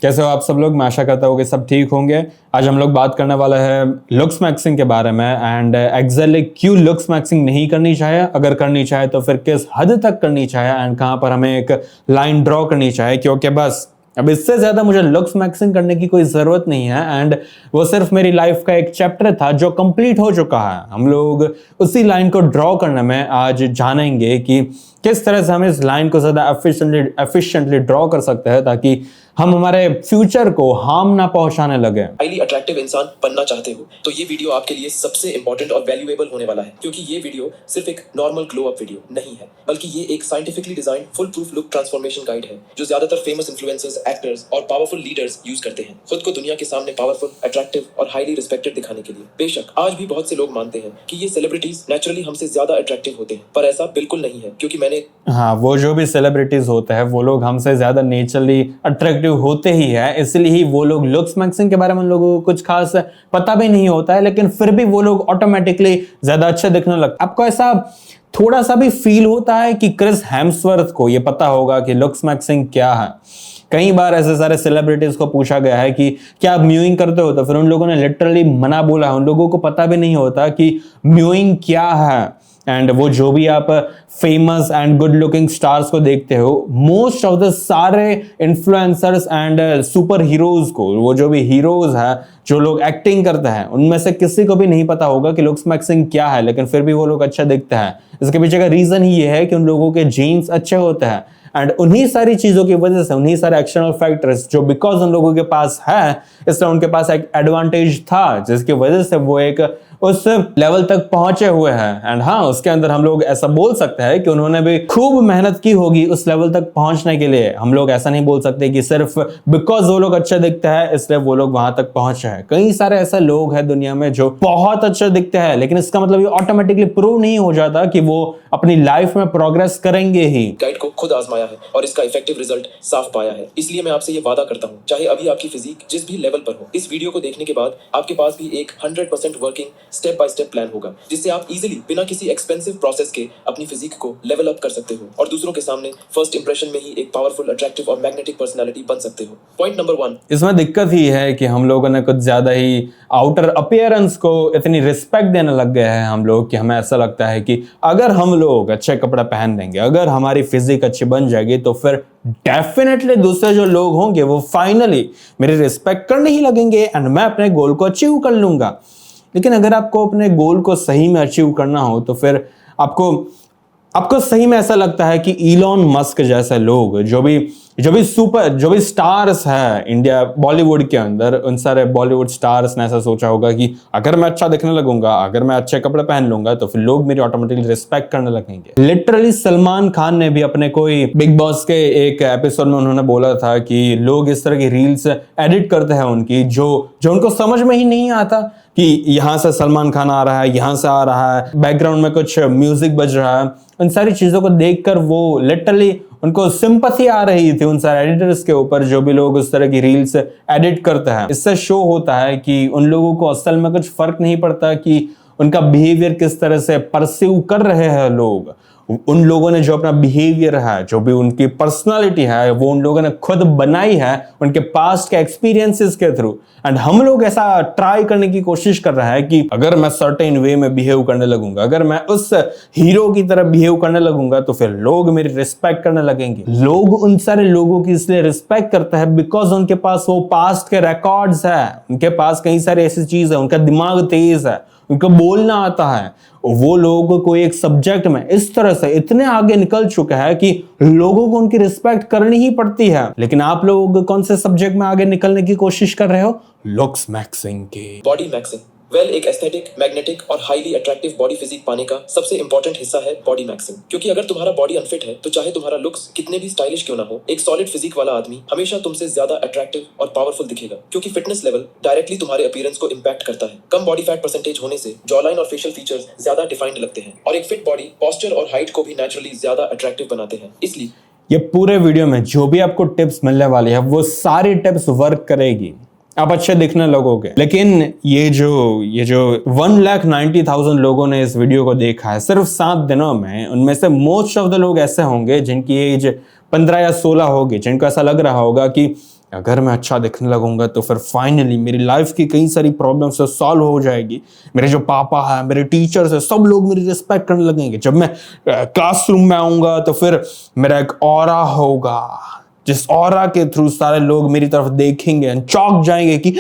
कैसे हो आप सब लोग। मैं आशा करता हूँ कि सब ठीक होंगे। आज हम लोग बात करने वाले हैं लुक्स मैक्सिंग के बारे में एंड एग्जैक्टली क्यों लुक्स मैक्सिंग नहीं करनी चाहिए, अगर करनी चाहिए तो फिर किस हद तक करनी चाहिए एंड कहाँ पर हमें एक लाइन ड्रॉ करनी चाहिए, क्योंकि बस अब इससे ज्यादा मुझे लुक्स मैक्सिंग करने की कोई जरूरत नहीं है एंड वो सिर्फ मेरी लाइफ का एक चैप्टर था जो कंप्लीट हो चुका है। हम लोग उसी लाइन को ड्रॉ करने में आज जानेंगे कि किस तरह से हम इस लाइन को ज्यादा एफिशिएंटली ड्रॉ कर सकते हैं ताकि हम हमारे फ्यूचर को हार्म ना पहुंचाने लगे। हाईली अट्रैक्टिव इंसान बनना चाहते हो तो ये वीडियो आपके लिए सबसे इंपॉर्टेंट और वैल्यूएबल होने वाला है, क्योंकि ये वीडियो सिर्फ एक नॉर्मल ग्लो अप वीडियो नहीं है, बल्कि ये एक scientifically design full proof look transformation guide है जो ज्यादातर फेमस इन्फ्लुएंसर्स, एक्टर्स और पावरफुल लीडर्स यूज करते हैं खुद को दुनिया के सामने पावरफुल, अट्रैक्टिव और हाईली रिस्पेक्टेड दिखाने के लिए। बेशक आज भी बहुत से लोग मानते हैं कि ये सेलिब्रिटीज नेचुरली हमसे ज्यादा अट्रैक्टिव होते हैं, पर ऐसा बिल्कुल नहीं है, क्योंकि मैंने वो जो भी सेलिब्रिटीज होते हैं वो लोग हमसे ज्यादा नेचुरली अट्रैक्टिव होते ही है, इसलिए ही वो लोग लुक्स मैक्सिंग के बारे में लोगों को कुछ खास पता भी नहीं होता है, लेकिन फिर भी वो लोग ऑटोमेटिकली ज्यादा अच्छे दिखने लगते हैं। आपको ऐसा थोड़ा सा भी फील होता है कि क्रिस हेम्सवर्थ को ये पता होगा कि लुक्स मैक्सिंग क्या है? कई बार ऐसे सारे सेलिब्रिटीज को पूछा गया है कि क्या आप म्यूइंग करते हो, तो फिर उन लोगों ने लिटरली मना बोला है। उन लोगों को पता भी नहीं होता कि म्यूइंग क्या है। एंड वो जो भी आप famous and good looking stars को देखते हो, मोस्ट ऑफ द सारे इन्फ्लुएंसर्स एंड सुपर हीरोज को, वो जो भी हीरोज है जो लोग एक्टिंग करते हैं, उनमें से किसी को भी नहीं पता होगा कि लुक्स मैक्सिंग क्या है, लेकिन फिर भी वो लोग अच्छा दिखते हैं। इसके पीछे का रीजन ही ये है कि उन लोगों के जीन्स अच्छे होते हैं एंड उन्हीं सारी चीजों की वजह से, उन्हीं सारे एक्सटर्नल फैक्टर्स जो बिकॉज उन लोगों के पास है, इसलिए उनके पास एक एडवांटेज था जिसकी वजह से वो एक उस लेवल तक पहुंचे हुए हैं। एंड हाँ, उसके अंदर हम लोग ऐसा बोल सकते हैं कि उन्होंने भी खूब मेहनत की होगी उस लेवल तक पहुंचने के लिए। हम लोग ऐसा नहीं बोल सकते कि सिर्फ बिकॉज वो लोग अच्छे दिखते हैं इसलिए वो लोग वहां तक पहुंचे हैं। कई सारे ऐसे लोग हैं दुनिया में जो बहुत अच्छे दिखते हैं, लेकिन इसका मतलब ये ऑटोमेटिकली प्रूव नहीं हो जाता कि वो अपनी लाइफ में प्रोग्रेस करेंगे ही। गाइड को खुद आजमाया है और इसका इफेक्टिव रिजल्ट साफ पाया है, इसलिए मैं आपसे ये वादा करता हूँ, चाहे अभी आपकी फिजिक जिस भी लेवल पर हो, इस वीडियो को देखने के बाद आपके पास भी एक 100% working step by step plan होगा जिससे आप इजीली बिना किसी एक्सपेंसिव प्रोसेस के अपनी फिजिक को लेवल अप कर सकते हो और दूसरों के सामने फर्स्ट इंप्रेशन में ही एक पावरफुल, अट्रैक्टिव और मैग्नेटिक पर्सनालिटी बन सकते हो। पॉइंट नंबर 1, इसमें दिक्कत ही है कि हम लोगों ने कुछ ज्यादा ही आउटर अपीयरेंस को इतनी रिस्पेक्ट देने लग गए हैं हम लोग कि हमें ऐसा लगता है कि अगर हम लोग अच्छे कपड़े पहन देंगे, अगर हमारी फिजिक अच्छी बन जाएगी, तो फिर डेफिनेटली दूसरे जो लोग होंगे वो फाइनली मेरी रिस्पेक्ट करने ही लगेंगे एंड मैं अपने गोल को अचीव कर लूंगा। लेकिन अगर आपको अपने गोल को सही में अचीव करना हो तो फिर आपको सही में ऐसा लगता है कि इलॉन मस्क जैसे लोग जो भी स्टार्स है इंडिया बॉलीवुड के अंदर, उन सारे बॉलीवुड स्टार्स ने ऐसा सोचा होगा कि अगर मैं अच्छा दिखने लगूंगा, अगर मैं अच्छे कपड़े पहन लूंगा, तो फिर लोग मेरी ऑटोमेटिकली रिस्पेक्ट करने लगेंगे। लिटरली सलमान खान ने भी अपने कोई बिग बॉस के एक एपिसोड में उन्होंने बोला था कि लोग इस तरह की रील्स एडिट करते हैं उनकी जो उनको समझ में ही नहीं आता कि यहां से सलमान खान आ रहा है, यहां से आ रहा है, बैकग्राउंड में कुछ म्यूजिक बज रहा है। उन सारी चीजों को देखकर वो लिटरली उनको सिंपैथी आ रही थी उन सारे एडिटर्स के ऊपर जो भी लोग उस तरह की रील्स एडिट करते हैं। इससे शो होता है कि उन लोगों को असल में कुछ फर्क नहीं पड़ता कि उनका बिहेवियर किस तरह से परसीव कर रहे हैं लोग। उन लोगों ने जो अपना बिहेवियर है, जो भी उनकी पर्सनालिटी है, वो उन लोगों ने खुद बनाई है उनके पास्ट के एक्सपीरियंसेस के थ्रू। एंड हम लोग ऐसा ट्राई करने की कोशिश कर रहा है कि अगर मैं सर्टेन वे में बिहेव करने लगूंगा, अगर मैं उस हीरो की तरह बिहेव करने लगूंगा, तो फिर लोग मेरी रिस्पेक्ट करने लगेंगे। लोग उन सारे लोगों की इसलिए रिस्पेक्ट करते हैं बिकॉज उनके पास वो पास्ट के रिकॉर्ड्स है, उनके पास कई सारी ऐसी चीज है, उनका दिमाग तेज है, उनको बोलना आता है। वो लोग को एक सब्जेक्ट में इस तरह से इतने आगे निकल चुका है कि लोगों को उनकी रिस्पेक्ट करनी ही पड़ती है। लेकिन आप लोग कौन से सब्जेक्ट में आगे निकलने की कोशिश कर रहे हो? लुक्स मैक्सिंग के। बॉडी मैक्सिंग एक एस्थेटिक, मैग्नेटिक और हाईली अट्रैक्टिव बॉडी फिजिक पाने का सबसे इंपॉर्टेंट हिस्सा है बॉडी मैक्सिंग। क्योंकि अगर तुम्हारा बॉडी अनफिट है तो चाहे तुम्हारा लुक्स कितने भी स्टाइलिश क्यों ना हो, एक सॉलिड फिजिक वाला आदमी हमेशा तुमसे ज्यादा अट्रैक्टिव और पावरफुल दिखेगा, क्योंकि फिटनेस लेवल डायरेक्टली तुम्हारे अपीयरेंस को इंपैक्ट करता है। कम बॉडी फैट परसेंटेज होने से जॉलाइन और फेशियल फीचर्स ज्यादा डिफाइंड लगते हैं और एक फिट बॉडी पोस्चर और हाइट को भी नेचुरली ज्यादा अट्रैक्टिव बनाते हैं। इसलिए ये पूरे वीडियो में जो भी आपको टिप्स मिलने वाली है वो सारी टिप्स वर्क करेगी, आप अच्छे दिखने लगोगे। लेकिन ये जो 1,90,000 लोगों ने इस वीडियो को देखा है सिर्फ 7 दिनों में, उनमें से मोस्ट ऑफ द लोग ऐसे होंगे जिनकी एज 15 या 16 होगी, जिनको ऐसा लग रहा होगा कि अगर मैं अच्छा दिखने लगूंगा तो फिर फाइनली मेरी लाइफ की कई सारी प्रॉब्लम्स सॉल्व हो जाएगी। मेरे जो पापा है, मेरे टीचर्स है, सब लोग मेरी रिस्पेक्ट करने लगेंगे। जब मैं क्लासरूम में आऊंगा तो फिर मेरा एक ऑरा होगा, जिस ऑरा के थ्रू सारे लोग मेरी तरफ देखेंगे एंड चौंक जाएंगे कि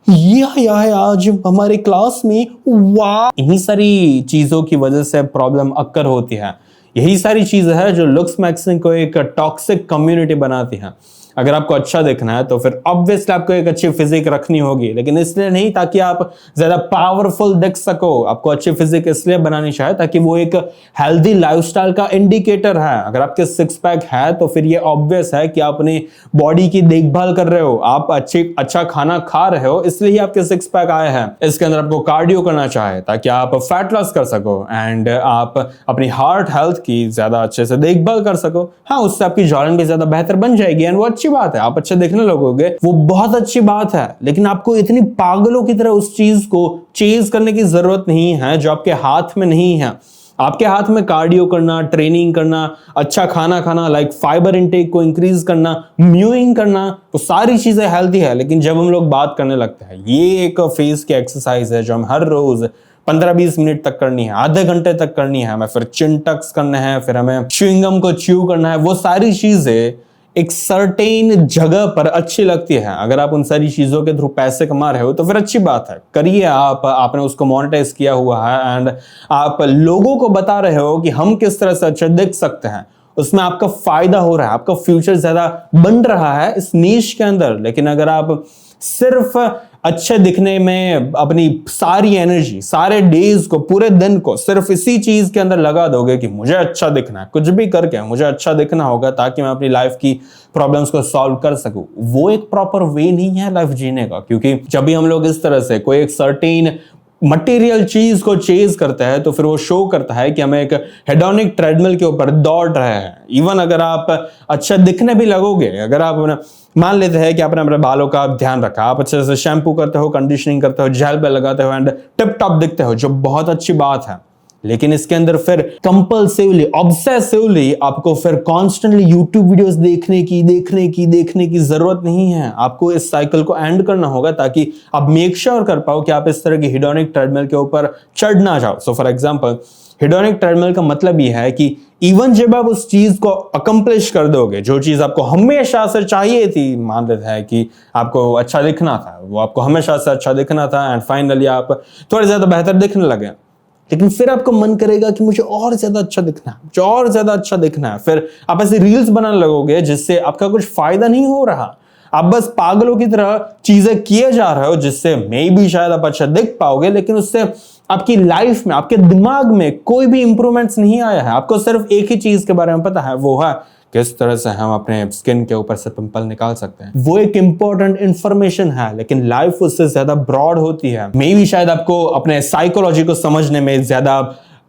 ये आया है आज हमारे क्लास में, वाह। इन्हीं सारी चीजों की वजह से प्रॉब्लम अक्कर होती है। यही सारी चीजें है जो लुक्स मैक्सिंग को एक टॉक्सिक कम्युनिटी बनाती है। अगर आपको अच्छा दिखना है तो फिर ऑब्वियसली आपको एक अच्छी फिजिक रखनी होगी, लेकिन इसलिए नहीं ताकि आप ज्यादा पावरफुल दिख सको। आपको अच्छी फिजिक इसलिए बनानी चाहिए ताकि वो एक हेल्दी लाइफस्टाइल का इंडिकेटर है। अगर आपके सिक्स पैक है तो फिर ये ऑब्वियस है कि आप अपनी बॉडी की देखभाल कर रहे हो, आप अच्छा खाना खा रहे हो, इसलिए ही आपके सिक्स पैक आए हैं। इसके अंदर आपको कार्डियो करना चाहिए ताकि आप फैट लॉस कर सको एंड आप अपनी हार्ट हेल्थ की ज्यादा अच्छे से देखभाल कर सको। हाँ, उससे आपकी जॉइंट भी ज्यादा बेहतर बन जाएगी एंड वो अच्छी बात है। आप अच्छे देखने लगोगे, वो बहुत अच्छी बात है, लेकिन आपको इतनी पागलों की तरह उस चीज को चेज करने की जरूरत नहीं है जो आपके हाथ में नहीं है। आपके हाथ में कार्डियो करना, ट्रेनिंग करना, अच्छा खाना खाना, लाइक फाइबर इनटेक को इंक्रीज करना, म्यूइंग करना, वो सारी चीजें हेल्थी है। लेकिन जब हम लोग बात करने लगते हैं, ये एक फेस की एक्सरसाइज है जो हम हर रोज 15-20 मिनट तक करनी है, आधे घंटे तक करनी है, हमें फिर चिन टक्स करने हैं, फिर हमें च्युइंगम को च्यू करना है। वो सारी चीजें एक सर्टेन जगह पर अच्छी लगती है। अगर आप उन सारी चीजों के थ्रू पैसे कमा रहे हो तो फिर अच्छी बात है, करिए। आपने उसको मोनेटाइज किया हुआ है एंड आप लोगों को बता रहे हो कि हम किस तरह से अच्छे दिख सकते हैं। उसमें आपका फायदा हो रहा है, आपका फ्यूचर ज्यादा बन रहा है इस नीश के अंदर। लेकिन अगर आप सिर्फ अच्छे दिखने में अपनी सारी एनर्जी, सारे डेज को, पूरे दिन को सिर्फ इसी चीज के अंदर लगा दोगे कि मुझे अच्छा दिखना है, कुछ भी करके मुझे अच्छा दिखना होगा ताकि मैं अपनी लाइफ की प्रॉब्लम्स को सॉल्व कर सकूं, वो एक प्रॉपर वे नहीं है लाइफ जीने का। क्योंकि जब भी हम लोग इस तरह से कोई एक सर्टेन मटेरियल चीज को चेज करता है तो फिर वो शो करता है कि हम एक हेडोनिक ट्रेडमिल के ऊपर दौड़ रहे हैं। इवन अगर आप अच्छा दिखने भी लगोगे, अगर आप मान लेते हैं कि आपने अपने बालों का ध्यान रखा, आप अच्छे से शैम्पू करते हो, कंडीशनिंग करते हो, जेल पे लगाते हो एंड टिप टॉप दिखते हो, जो बहुत अच्छी बात है। लेकिन इसके अंदर फिर कंपल्सिवली, ऑब्सेसिवली आपको फिर कॉन्स्टेंटली यूट्यूब वीडियोस देखने की जरूरत नहीं है। आपको इस साइकिल को एंड करना होगा ताकि आप मेक श्योर कर पाओ कि आप इस तरह की हेडोनिक ट्रेडमिल के ऊपर चढ़ ना जाओ। So for example, hedonic treadmill का मतलब यह है कि इवन जब आप उस चीज को अकम्प्लिश कर दोगे, जो चीज आपको हमेशा से चाहिए थी, मान लेते हैं कि आपको अच्छा दिखना था, वो आपको हमेशा से अच्छा दिखना था एंड फाइनली आप थोड़े ज्यादा बेहतर दिखने लगे, लेकिन फिर आपको मन करेगा कि मुझे और ज्यादा अच्छा दिखना है, मुझे और ज्यादा अच्छा दिखना है। फिर आप ऐसे रील्स बनाने लगोगे जिससे आपका कुछ फायदा नहीं हो रहा। आप बस पागलों की तरह चीजें किए जा रहे हो जिससे मे भी शायद आप अच्छा दिख पाओगे, लेकिन उससे आपकी लाइफ में, आपके दिमाग में कोई भी इंप्रूवमेंट्स नहीं आया है। आपको सिर्फ एक ही चीज के बारे में पता है, वो है किस तरह से हम अपने स्किन के ऊपर से पिंपल निकाल सकते हैं। वो एक इंपॉर्टेंट इंफॉर्मेशन है, लेकिन लाइफ उससे ज्यादा ब्रॉड होती है। मे भी शायद आपको अपने साइकोलॉजी को समझने में ज्यादा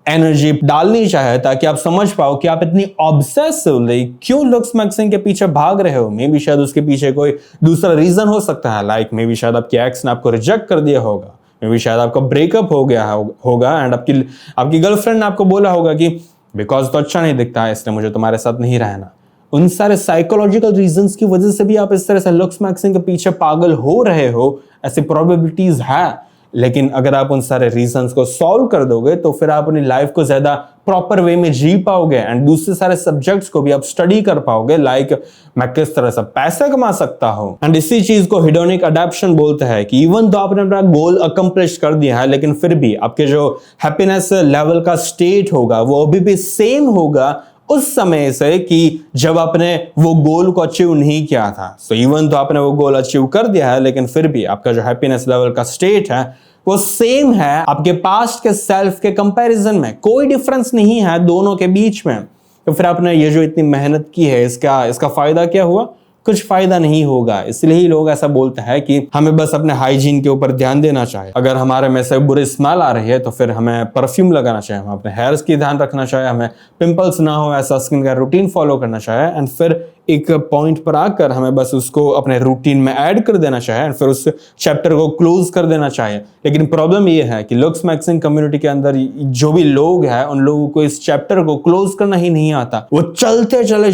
एनर्जी डालनी चाहिए ताकि आप समझ पाओ कि आप इतनी ऑब्सेसिवली क्यों लुक्स मैक्सिंग के पीछे भाग रहे हो। मे भी शायद उसके पीछे कोई दूसरा रीजन हो सकता है, लाइक मे भी शायद आपके एक्स ने आपको रिजेक्ट कर दिया होगा, मे भी शायद आपका ब्रेकअप हो गया होगा एंड आपकी गर्लफ्रेंड ने आपको बोला होगा कि बिकॉज तो अच्छा नहीं दिखता है इसलिए मुझे तुम्हारे साथ नहीं रहना। उन सारे साइकोलॉजिकल रीजंस की वजह से भी आप इस तरह से लुक्स मैक्सिंग के पीछे पागल हो रहे हो, ऐसी प्रोबेबिलिटीज है। लेकिन अगर आप उन सारे रीजंस को सॉल्व कर दोगे तो फिर आप अपनी लाइफ को ज्यादा प्रॉपर वे में जी पाओगे एंड दूसरे सारे सब्जेक्ट्स को भी आप स्टडी कर पाओगे, लाइक मैं किस तरह से पैसे कमा सकता हूं। एंड इसी चीज को हेडोनिक अडैप्शन बोलते हैं कि इवन तो आपने अपना गोल अकम्प्लिश कर दिया है, लेकिन फिर भी आपके जो हैप्पीनेस लेवल का स्टेट होगा वो अभी भी सेम होगा उस समय से कि जब आपने वो गोल को अचीव नहीं किया था। सो इवन तो आपने वो गोल अचीव कर दिया है, लेकिन फिर भी आपका जो हैप्पीनेस लेवल का स्टेट है वो सेम है आपके पास्ट के सेल्फ के कंपैरिजन में। कोई डिफरेंस नहीं है दोनों के बीच में। तो फिर आपने ये जो इतनी मेहनत की है, इसका फायदा क्या हुआ? कुछ फायदा नहीं होगा। इसलिए ही लोग ऐसा बोलते हैं कि हमें बस अपने हाइजीन के ऊपर ध्यान देना चाहिए। अगर हमारे में से बुरी स्मेल आ रही है तो फिर हमें परफ्यूम लगाना चाहिए, हमें अपने हेयर्स की ध्यान रखना चाहिए, हमें पिंपल्स ना हो ऐसा स्किन केयर रूटीन फॉलो करना चाहिए एंड फिर एक पॉइंट पर आकर हमें बस उसको अपने रूटीन में ऐड कर देना चाहिए और फिर उस चैप्टर को क्लोज कर देना चाहिए। लेकिन प्रॉब्लम ये है कि लुक्स मैक्सिंग कम्युनिटी के अंदर जो भी लोग हैं उन लोगों को इस चैप्टर को क्लोज करना ही नहीं आता। वो चलते चले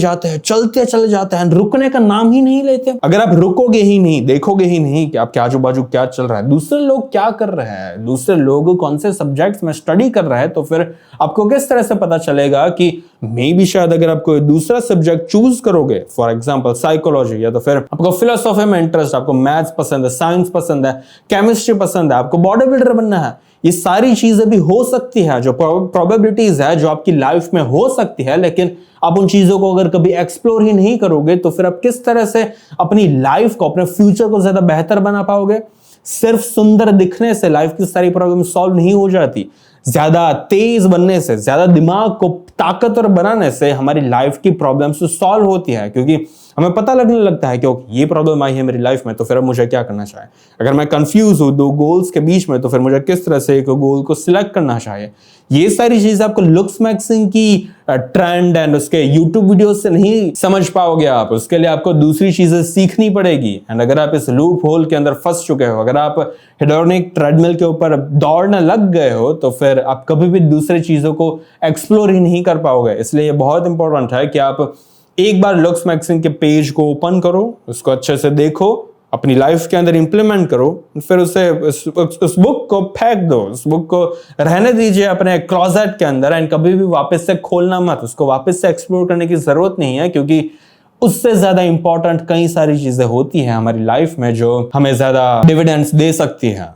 जाते हैं, रुकने का नाम ही नहीं लेते। अगर आप रुकोगे ही नहीं, देखोगे ही नहीं कि आपके आजू बाजू क्या चल रहा है, दूसरे लोग क्या कर रहे हैं, दूसरे लोग कौन से सब्जेक्ट्स में स्टडी कर रहे हैं, तो फिर आपको किस तरह से पता चलेगा कि मे भी शायद अगर आप कोई दूसरा सब्जेक्ट चूज करोगे, फॉर एग्जांपल साइकोलॉजी, या तो फिर आपको फिलोसॉफी में इंटरेस्ट, आपको मैथ्स पसंद है, साइंस पसंद है, केमिस्ट्री पसंद है, आपको बॉडी बिल्डर बनना है, ये सारी चीजें भी हो सकती है, जो प्रोबेबिलिटीज है जो आपकी लाइफ में हो सकती है, लेकिन आप उन चीजों को अगर कभी एक्सप्लोर ही नहीं करोगे तो फिर आप किस तरह से अपनी लाइफ को, अपने फ्यूचर को ज्यादा बेहतर बना पाओगे। सिर्फ सुंदर दिखने से लाइफ की सारी प्रॉब्लम सॉल्व नहीं हो जाती। ज्यादा तेज बनने से, ज्यादा दिमाग को ताकतवर बनाने से हमारी लाइफ की प्रॉब्लम्स सॉल्व होती है, क्योंकि हमें पता लगने लगता है कि ये प्रॉब्लम आई है मेरी लाइफ में, तो फिर अब मुझे क्या करना चाहिए। अगर मैं कंफ्यूज हूं दो गोल्स के बीच में, तो फिर मुझे किस तरह से एक गोल को सिलेक्ट करना चाहिए। ये सारी चीजें आपको लुक्स मैक्सिंग की ट्रेंड एंड उसके यूट्यूब वीडियो से नहीं समझ पाओगे आप। उसके लिए आपको दूसरी चीजें सीखनी पड़ेगी। एंड अगर आप इस लूप होल के अंदर फंस चुके हो, अगर आप हेडोनिक ट्रेडमिल के ऊपर दौड़ने लग गए हो, तो फिर आप कभी भी दूसरी चीजों को एक्सप्लोर ही नहीं कर पाओगे। इसलिए ये बहुत इंपॉर्टेंट है कि आप एक बार लुक्स मैक्सिंग के पेज को ओपन करो, उसको अच्छे से देखो, अपनी लाइफ के अंदर इंप्लीमेंट करो, फिर उसे उस बुक को फेंक दो, उस बुक को रहने दीजिए अपने क्लोजेट के अंदर एंड कभी भी वापस से खोलना मत। उसको वापस से एक्सप्लोर करने की जरूरत नहीं है, क्योंकि उससे ज्यादा इंपॉर्टेंट कई सारी चीजें होती हैं हमारी लाइफ में जो हमें ज्यादा डिविडेंड्स दे सकती हैं।